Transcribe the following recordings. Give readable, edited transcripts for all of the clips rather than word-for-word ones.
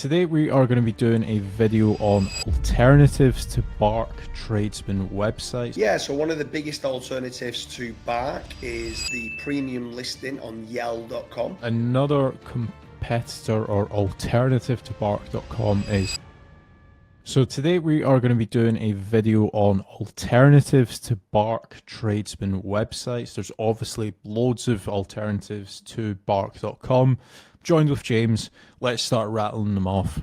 today we are going to be doing a video on alternatives to Bark tradesman websites. Yeah, so one of the biggest alternatives to Bark is the premium listing on Yell.com. Another competitor or alternative to Bark.com is... So today we are going to be doing a video on alternatives to Bark tradesman websites. There's obviously loads of alternatives to Bark.com. Joined with James. Let's start rattling them off.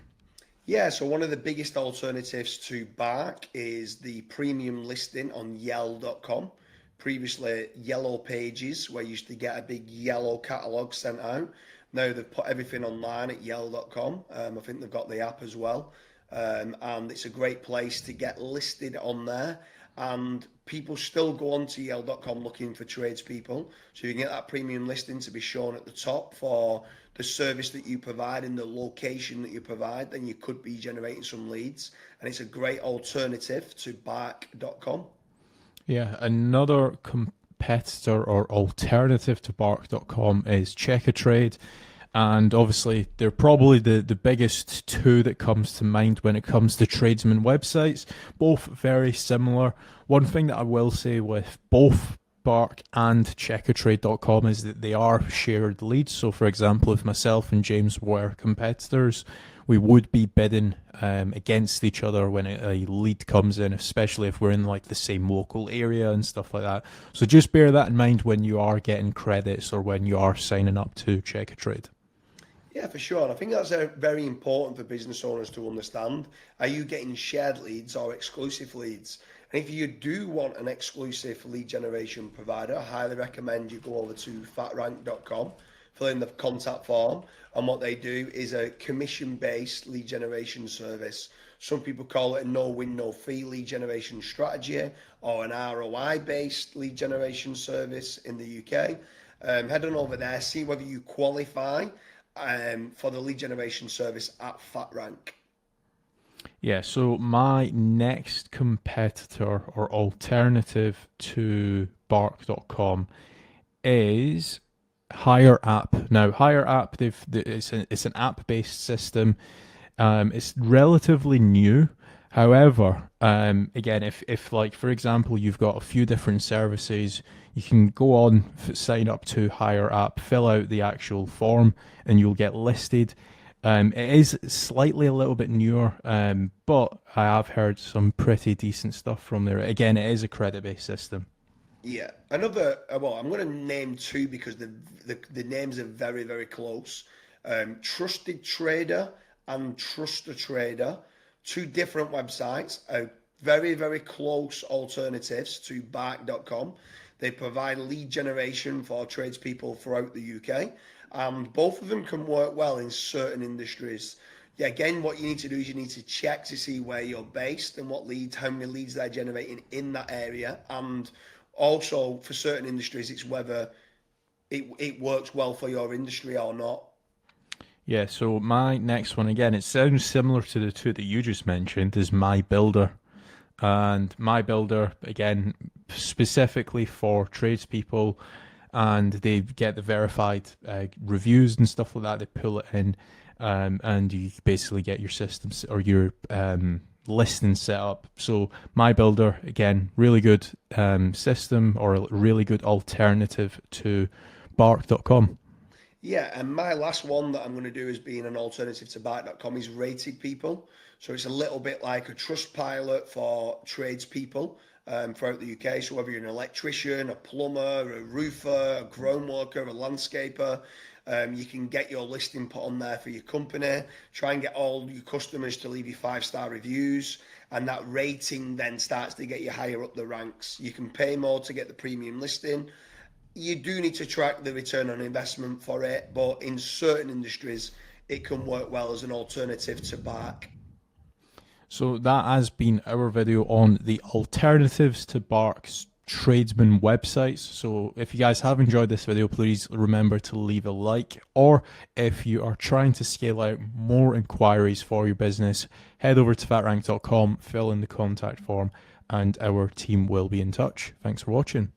Yeah, so one of the biggest alternatives to Bark is the premium listing on Yell.com. Previously, Yellow Pages, where you used to get a big yellow catalogue sent out. Now they've put everything online at Yell.com. I think they've got the app as well. And it's a great place to get listed on there. And people still go on to Yell.com looking for tradespeople. So you can get that premium listing to be shown at the top for the service that you provide and the location that you provide. Then you could be generating some leads. And it's a great alternative to Bark.com. Yeah, another competitor or alternative to Bark.com is Checkatrade. And obviously, they're probably the biggest two that comes to mind when it comes to tradesman websites. Both very similar. One thing that I will say with both Bark and Checkatrade.com is that they are shared leads. So, for example, if myself and James were competitors, we would be bidding against each other when a lead comes in, especially if we're in like the same local area and stuff like that. So just bear that in mind when you are getting credits or when you are signing up to Checkatrade. Yeah, for sure. And I think that's very important for business owners to understand. Are you getting shared leads or exclusive leads? And if you do want an exclusive lead generation provider, I highly recommend you go over to fatrank.com, fill in the contact form. And what they do is a commission-based lead generation service. Some people call it a no-win, no-fee lead generation strategy or an ROI-based lead generation service in the UK. Head on over there, see whether you qualify for the lead generation service at FatRank. Yeah, so my next competitor or alternative to Bark.com is Hire App. Now, Hire App, it's an app-based system. It's relatively new. However, again, if like, for example, you've got a few different services, you can go on, sign up to Hire App, fill out the actual form, and you'll get listed. It is slightly a little bit newer, but I have heard some pretty decent stuff from there. Again, it is a credit-based system. Yeah, another, well, I'm going to name two because the names are very, very close. Trusted Trader and Truster Trader, two different websites, very, very close alternatives to Bark.com. They provide lead generation for tradespeople throughout the UK. Both of them can work well in certain industries. Yeah, again, what you need to do is you need to check to see where you're based and how many leads they're generating in that area. And also for certain industries, it's whether it works well for your industry or not. Yeah, so my next one, again, it sounds similar to the two that you just mentioned, is MyBuilder. And MyBuilder, again, specifically for tradespeople, and they get the verified reviews and stuff like that. They pull it in, and you basically get your systems or your listing set up. So MyBuilder, again, really good system or a really good alternative to Bark.com. Yeah, and my last one that I'm going to do as being an alternative to Bark.com is Rated People. So it's a little bit like a Trustpilot for tradespeople throughout the UK. So whether you're an electrician, a plumber, a roofer, a ground worker, a landscaper, you can get your listing put on there for your company. Try and get all your customers to leave you 5-star reviews. And that rating then starts to get you higher up the ranks. You can pay more to get the premium listing. You do need to track the return on investment for it, but in certain industries, it can work well as an alternative to Bark. So that has been our video on the alternatives to Bark's tradesman websites. So if you guys have enjoyed this video, please remember to leave a like, or if you are trying to scale out more inquiries for your business, head over to fatrank.com, fill in the contact form, and our team will be in touch. Thanks for watching.